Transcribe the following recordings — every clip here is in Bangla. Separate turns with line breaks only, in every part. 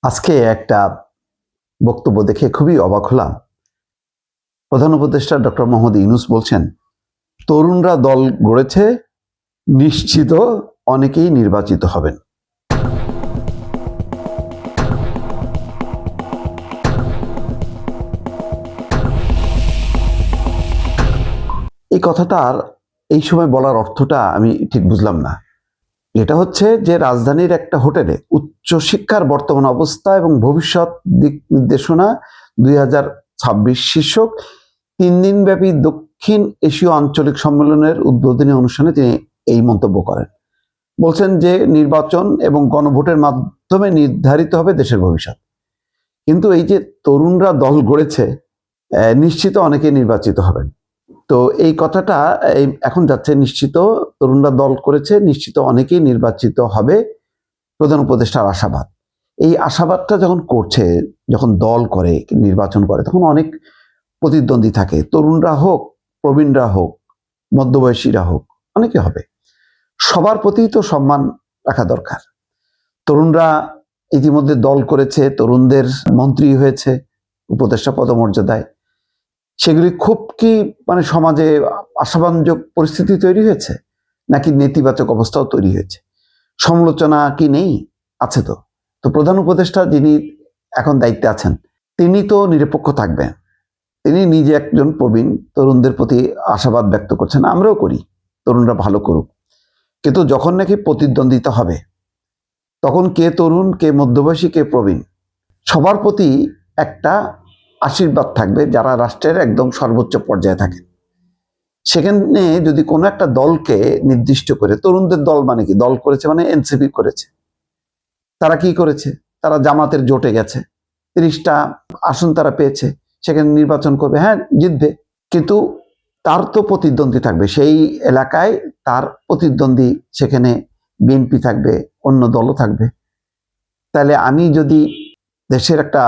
আজকে একটা বক্তব্য দেখে খুবই অবাক হলাম। প্রধান উপদেষ্টা ডক্টর মোহাম্মদ ইউনূস বলছেন, তরুণরা দল গড়েছে, নিশ্চিত অনেকেই নির্বাচিত হবেন। এই কথাটার এই সময় বলার অর্থটা আমি ঠিক বুঝলাম না। এটা হচ্ছে যে রাজধানীর একটা হোটেলে উচ্চশিক্ষার বর্তমান অবস্থা এবং ভবিষ্যৎ দিক নির্দেশনা 2026 শীর্ষক 3 দিনব্যাপী দক্ষিণ এশীয় আঞ্চলিক সম্মেলনের উদ্বোধনী অনুষ্ঠানে তিনি এই মন্তব্য করেন। বলছেন যে নির্বাচন এবং গণভোটের মাধ্যমে নির্ধারিত হবে দেশের ভবিষ্যৎ। কিন্তু এই যে তরুণরা দল গড়েছে, নিশ্চিত অনেকে নির্বাচিত হবেন। তো এই কথাটা এখন যাচ্ছে, নিশ্চিত তরুণরা দল করেছে, নিশ্চিত অনেকেই নির্বাচিত হবে, প্রধান উপদেষ্টার আশাবাদ। এই আশাবাদটা যখন করছে, যখন দল করে, নির্বাচন করে, তখন অনেক প্রতিদ্বন্দ্বী থাকে। তরুণরা হোক, প্রবীণরা হোক, মধ্যবয়সীরা হোক, অনেকে হবে। সবার প্রতি তো সম্মান রাখা দরকার। তরুণরা ইতিমধ্যে দল করেছে, তরুণদের মন্ত্রী হয়েছে উপদেষ্টা পদমর্যাদায়। সেগুলি খুব কি সমাজে আশাবাঞ্জক পরিস্থিতি তৈরি হয়েছে, নাকি নেতিবাচক অবস্থাও তৈরি হয়েছে? সমালোচনা কি নেই? আছে তো। তো প্রধান উপদেষ্টা যিনি এখন দায়িত্বে আছেন, তিনি তো নিরপেক্ষ থাকবেন। তিনি নিজে একজন প্রবীণ, তরুণদের প্রতি আশাবাদ ব্যক্ত করছেন, আমরাও করি, তরুণরা ভালো করুক। কিন্তু যখন নাকি প্রতিদ্বন্দ্বিতা হবে, তখন কে তরুণ, কে মধ্যবয়সী, কে প্রবীণ, সবার প্রতি একটা আশীর্বাদ থাকবে যারা রাষ্ট্রের একদম সর্বোচ্চ পর্যায়ে থাকে। সেখানে যদি কোনো একটা দলকে নির্দিষ্ট করে, তরুণদের দল মানে কি, দল করেছে মানে এনসিপি করেছে, তারা কি করেছে, তারা জামাতের জোটে গেছে, 30টা আসন তারা পেয়েছে, সেখানে নির্বাচন করবে, হ্যাঁ জিতবে, কিন্তু তার তো প্রতিদ্বন্দ্বী থাকবে সেই এলাকায়, তার প্রতিদ্বন্দ্বী সেখানে বিএনপি থাকবে, অন্য দলও থাকবে। তাহলে আমি যদি দেশের একটা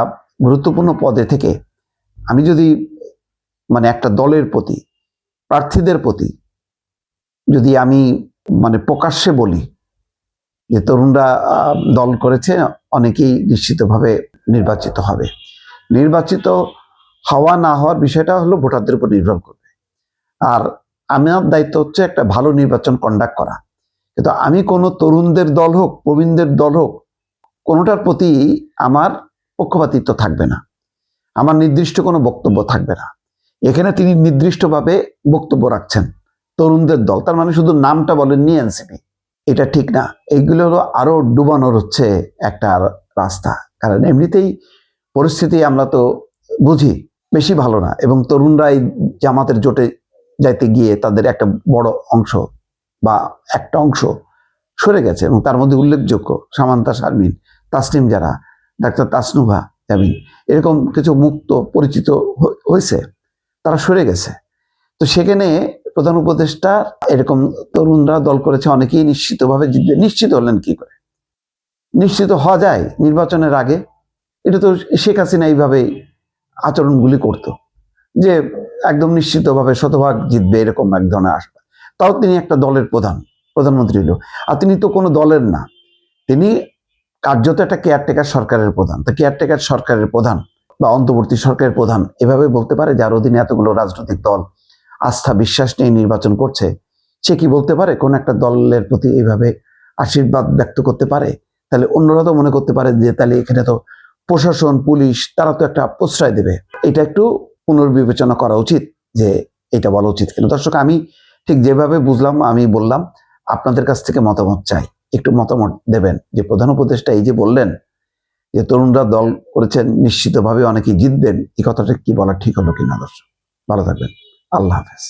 গুরুত্বপূর্ণ পদে থেকে আমি যদি একটা দলের প্রতি, প্রার্থীদের প্রতি যদি আমি প্রকাশ্যে বলি যে তরুণরা দল করেছে, অনেকেই নিশ্চিতভাবে নির্বাচিত হবে, নির্বাচিত হওয়া না হওয়ার বিষয়টা হলো ভোটারদের উপর নির্ভর করবে। আর আমার দায়িত্ব হচ্ছে একটা ভালো নির্বাচন কন্ডাক্ট করা। কিন্তু আমি কোনো তরুণদের দল হোক, প্রবীণদের দল হোক, কোনোটার প্রতি আমার পক্ষপাতিত্ব থাকবে না, আমার নির্দিষ্ট কোনো বক্তব্য থাকবে না। এখানে তিনি নির্দিষ্টভাবে বক্তব্য রাখছেন তরুণদের দল, তার মানে শুধু নামটা বলেননি এনসিপি। এটা ঠিক না। এইগুলো হলো আরো ডুবানোর হচ্ছে একটা রাস্তা। কারণ এমনিতেই পরিস্থিতি আমরা তো বুঝি বেশি ভালো না, এবং তরুণরা এই জামাতের জোটে যাইতে গিয়ে তাদের একটা বড় অংশ বা একটা অংশ সরে গেছে, এবং তার মধ্যে উল্লেখযোগ্য সামান্তা শারমিন, তাসনিম যারা, ডাক্তার তাসনুভা জামিন, এরকম কিছু মুক্ত পরিচিত হয়েছে, তারা সরে গেছে। তো সেখানে প্রধান উপদেষ্টা এরকম তরুণরা দল করেছে, অনেকেই নিশ্চিতভাবে জিতবে। নিশ্চিত হলেন কি করে? নিশ্চিত হওয়া যায় নির্বাচনের আগে? এটা তো শেখ হাসিনা এইভাবেই আচরণগুলি করতো, যে একদম নিশ্চিতভাবে শতভাগ জিতবে, এরকম এক ধরনের আশা। তাও তিনি একটা দলের প্রধানমন্ত্রী হলো। আর তিনি তো কোনো দলের না, তিনি কার্যত একটা কেয়ারটেকার সরকারের প্রধান। তা কেয়ারটেকার সরকারের প্রধান বা অন্তর্বর্তী সরকারের প্রধান এভাবে বলতে পারে, যার অধীনে এতগুলো রাজনৈতিক দল আস্থা বিশ্বাস নিয়ে নির্বাচন করছে, সে কি বলতে পারে কোন একটা দলের প্রতি এইভাবে আশীর্বাদ ব্যক্ত করতে পারে? তাহলে অন্যরা তো মনে করতে পারে যে তাহলে এখানে তো প্রশাসন, পুলিশ, তারা তো একটা প্রশ্রয় দেবে। এটা একটু পুনর্বিবেচনা করা উচিত, যে এটা বলা উচিত কিনা। দর্শক, আমি ঠিক যেভাবে বুঝলাম আমি বললাম, আপনাদের কাছ থেকে মতামত চাই, একটু মতামত দেবেন যে প্রধান উপদেষ্টা এই যে বললেন যে তরুণরা দল করেছেন, নিশ্চিতভাবে অনেকেই জিতবেন, এই কথাটা কি বলা ঠিক হলো কিনা। দর্শক, ভালো থাকবেন। আল্লাহ হাফেজ।